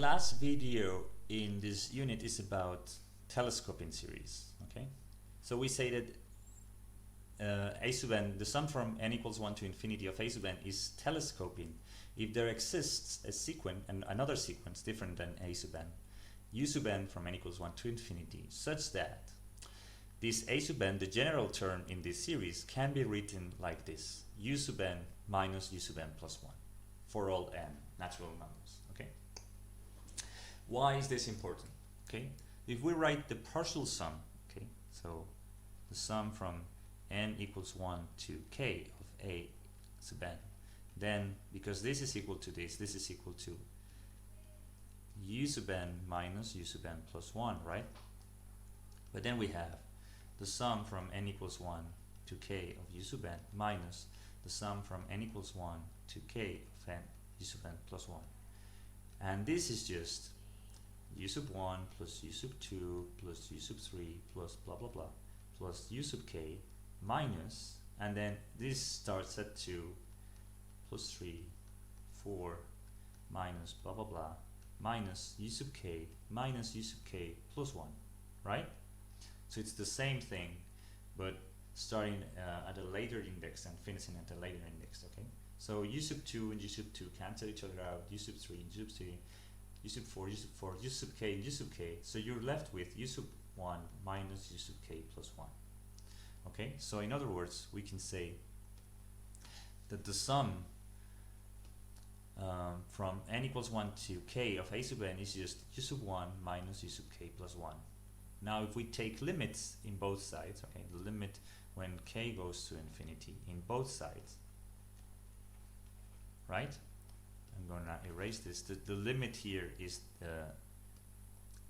Last video in this unit is about telescoping series. Okay, so we say that a sub n, the sum from n equals 1 to infinity of a sub n is telescoping if there exists a sequence and another sequence different than a sub n, u sub n from n equals 1 to infinity, such that this a sub n, the general term in this series, can be written like this: u sub n minus u sub n plus 1 for all n natural numbers. Okay, why is this important? Okay, if we write the partial sum, okay, so the sum from n equals 1 to k of a sub n, then because this is equal to this is equal to u sub n minus u sub n plus 1, right? But then we have the sum from n equals 1 to k of u sub n minus the sum from n equals 1 to k of n u sub n plus 1. And this is just u sub 1 plus u sub 2 plus u sub 3 plus blah blah blah plus u sub k minus, and then this starts at 2 plus 3, 4 minus blah blah blah minus u sub k minus u sub k plus 1, right? So it's the same thing, but starting at a later index and finishing at a later index. Okay, so u sub 2 and u sub 2 cancel each other out, u sub 3 and u sub 3, u sub 4, u sub 4, u sub k and u sub k, so you're left with u sub 1 minus u sub k plus 1. Okay, so in other words, we can say that the sum from n equals 1 to k of a sub n is just u sub 1 minus u sub k plus 1. Now if we take limits in both sides, okay, the limit when k goes to infinity in both sides, right? I'm gonna erase this. The limit here is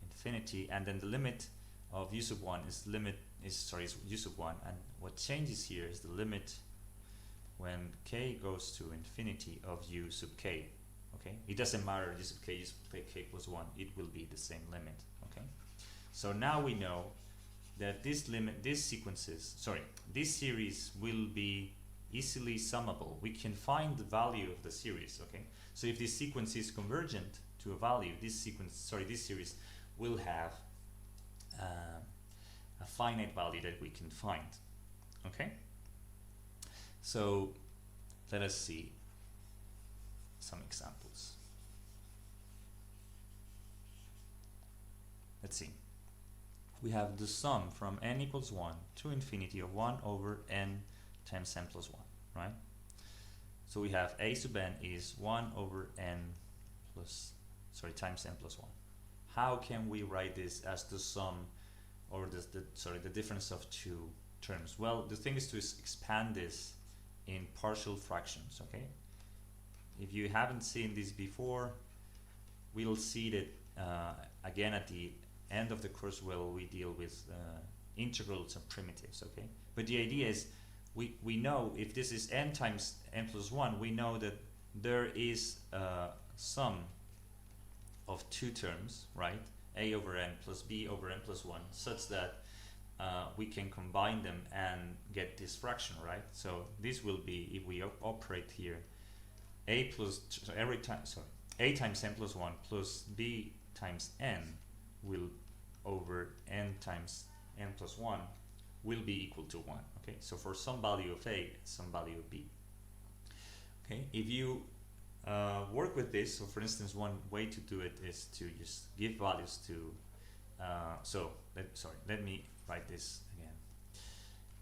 infinity, and then the limit of u sub 1 is u sub 1, and what changes here is the limit when k goes to infinity of u sub k. Okay, it doesn't matter u sub k plus 1, it will be the same limit. Okay, so now we know that this series will be easily summable. We can find the value of the series. Okay, so if this sequence is convergent to a value, this series will have a finite value that we can find. Okay, so let us see some examples. Let's see. We have the sum from n equals 1 to infinity of 1 over n times n plus 1, right? So we have a sub n is 1 over n times n plus 1. How can we write this as the sum, or the difference of two terms? Well, the thing is to expand this in partial fractions. Okay, if you haven't seen this before, we'll see that again at the end of the course where we deal with integrals and primitives. Okay, but the idea is we know if this is n times n plus 1, we know that there is a sum of two terms, right? A over n plus b over n plus 1, such that we can combine them and get this fraction, right? So this will be, if we operate here, a times n plus 1 plus b times n will over n times n plus 1 will be equal to 1. Okay, so for some value of a, some value of b. Okay, if you work with this, so for instance, one way to do it is to just give values to let me write this again.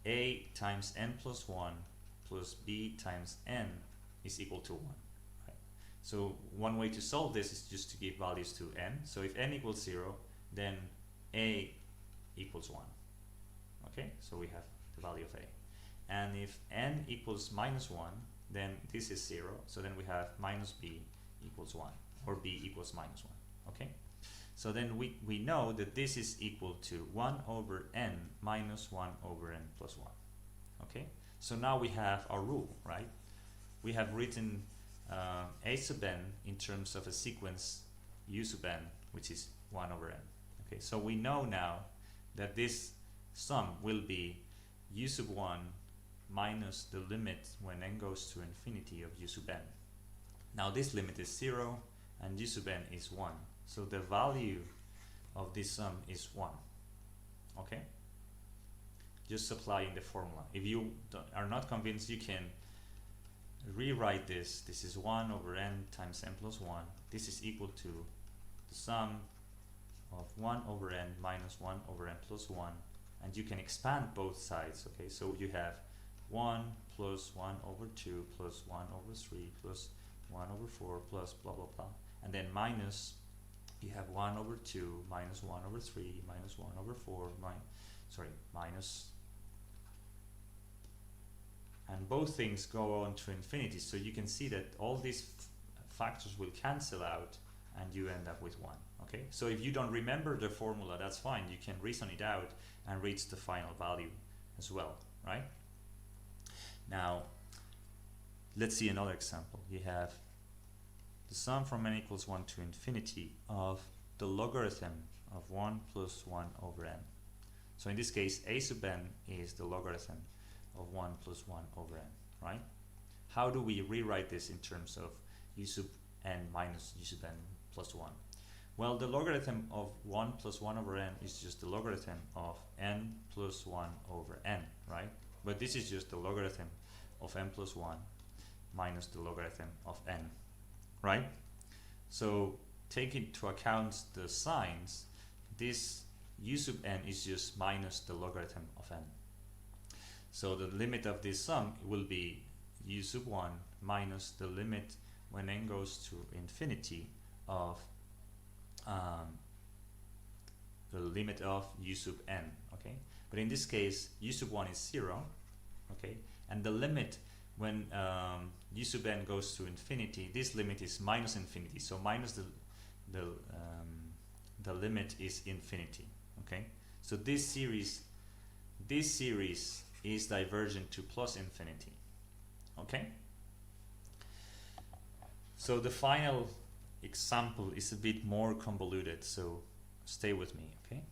A times n plus 1 plus b times n is equal to 1. Right? So one way to solve this is just to give values to n. So if n equals 0, then a equals 1. Okay, so we have the value of a. And if n equals minus 1, then this is 0, so then we have minus b equals 1, or b equals minus 1. Okay, so then we know that this is equal to 1 over n minus 1 over n plus 1. Okay, so now we have our rule, right? We have written a sub n in terms of a sequence u sub n, which is 1 over n. Okay, so we know now that this sum will be u sub 1 minus the limit when n goes to infinity of u sub n. Now this limit is 0, and u sub n is 1. So the value of this sum is 1. Okay? Just applying the formula. If you are not convinced, you can rewrite this. This is 1 over n times n plus 1. This is equal to the sum of 1 over n minus 1 over n plus 1. And you can expand both sides. Okay, so you have 1 plus 1 over 2 plus 1 over 3 plus 1 over 4 plus blah blah blah. And then minus, you have 1 over 2 minus 1 over 3 minus 1 over 4 minus, and both things go on to infinity. So you can see that all these factors will cancel out and you end up with 1. Okay, so if you don't remember the formula, that's fine. You can reason it out and reach the final value as well, right? Now, let's see another example. You have the sum from n equals 1 to infinity of the logarithm of 1 plus 1 over n. So in this case, a sub n is the logarithm of 1 plus 1 over n, right? How do we rewrite this in terms of u sub n minus u sub n plus 1? Well, the logarithm of 1 plus 1 over n is just the logarithm of n plus 1 over n, right? But this is just the logarithm of n plus 1 minus the logarithm of n, right? So take into account the signs. This u sub n is just minus the logarithm of n. So the limit of this sum will be u sub 1 minus the limit when n goes to infinity of the limit of u sub n, okay? But in this case, u sub 1 is 0, okay? And the limit when u sub n goes to infinity, this limit is minus infinity. So minus the limit is infinity, okay? So this series is divergent to plus infinity, okay? So the final example is a bit more convoluted, so stay with me, okay?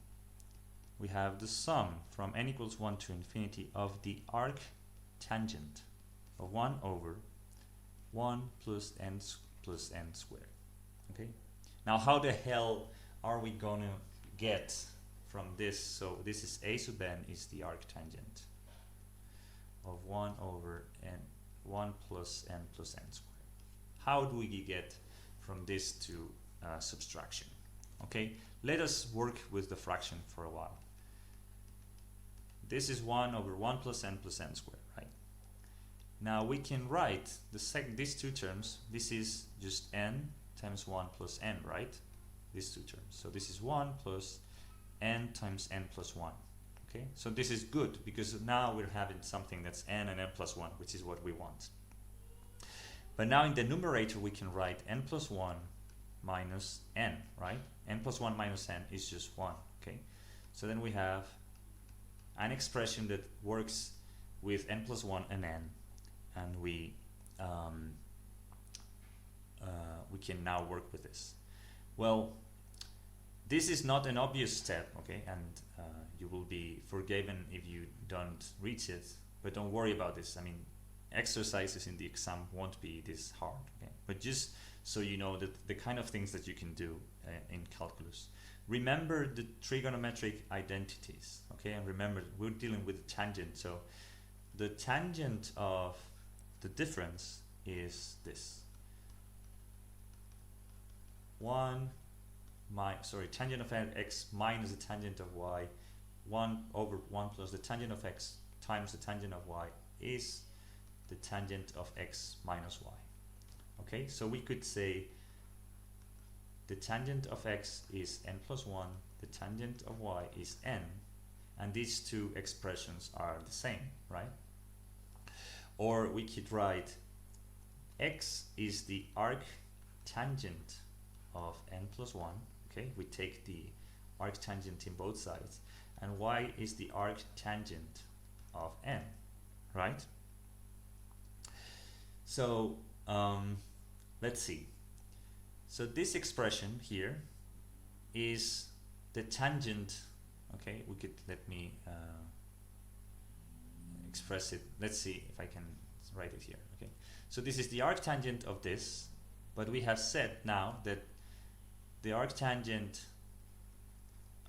We have the sum from n equals 1 to infinity of the arc tangent of 1 over 1 plus n squared, okay? Now how the hell are we gonna get from this? So this is a sub n is the arc tangent of 1 over n 1 plus n squared. How do we get from this to subtraction? Okay, let us work with the fraction for a while. This is 1 over 1 plus n squared, right? Now we can write these two terms. This is just n times 1 plus n, right? These two terms. So this is 1 plus n times n plus 1. Okay, so this is good because now we're having something that's n and n plus 1, which is what we want. But now in the numerator we can write n plus 1 minus n, right? N plus 1 minus n is just 1, okay? So then we have an expression that works with n plus 1 and n, and we can now work with this. Well, this is not an obvious step, okay? And you will be forgiven if you don't reach it, but don't worry about this. I mean, exercises in the exam won't be this hard, okay? But just so you know that the kind of things that you can do in calculus. Remember the trigonometric identities, okay? And remember we're dealing with the tangent, so the tangent of the difference is this. Tangent of x minus the tangent of y, 1 over 1 plus the tangent of x times the tangent of y is the tangent of x minus y. Okay, so we could say the tangent of x is n plus 1, the tangent of y is n, and these two expressions are the same, right? Or we could write x is the arc tangent of n plus 1, okay? We take the arc tangent in both sides, and y is the arc tangent of n, right? So let's see. So this expression here is the tangent, okay? We could, let me express it. Let's see if I can write it here, okay? So this is the arc tangent of this, But we have said now that the arctangent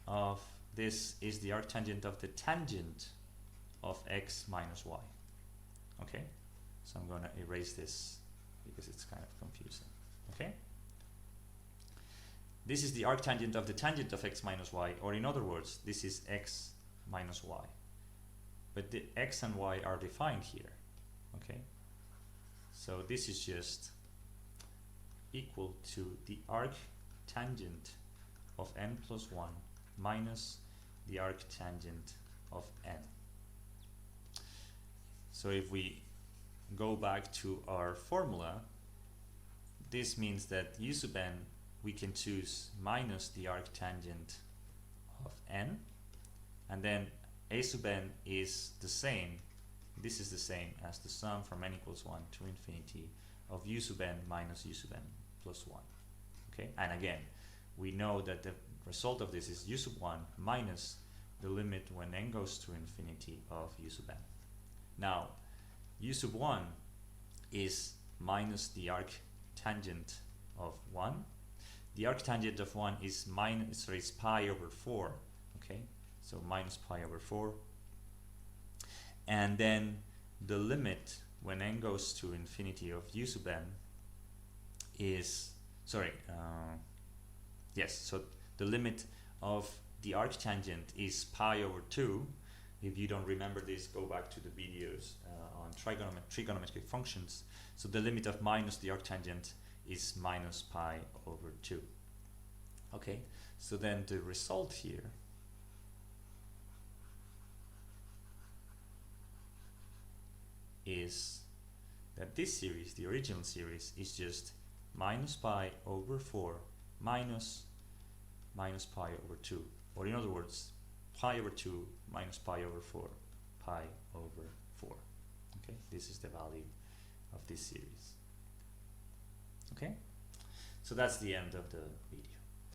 of this is the arctangent of the tangent of x minus y. Okay, so I'm going to erase this because it's kind of confusing. Okay, this is the arctangent of the tangent of x minus y, or in other words, this is x minus y. But the x and y are defined here. Okay, so this is just equal to the arctangent of n plus 1 minus the arctangent of n. So if we go back to our formula, this means that u sub n we can choose minus the arctangent of n, and then a sub n is the same, this is the same as the sum from n equals 1 to infinity of u sub n minus u sub n plus 1. Okay, and again, we know that the result of this is u sub 1 minus the limit when n goes to infinity of u sub n. Now, u sub 1 is minus the arctangent of 1. The arctangent of 1 is is pi over 4. Okay, so minus pi over 4. And then the limit when n goes to infinity of u sub n is, yes, so the limit of the arctangent is pi over 2. If you don't remember this, go back to the videos on trigonometric functions. So the limit of minus the arctangent is minus pi over 2. Okay, so then the result here is that this series, the original series, is just minus pi over 4 minus pi over 2, or in other words, pi over 2 minus pi over 4, pi over 4. Okay, this is the value of this series. Okay, so that's the end of the video.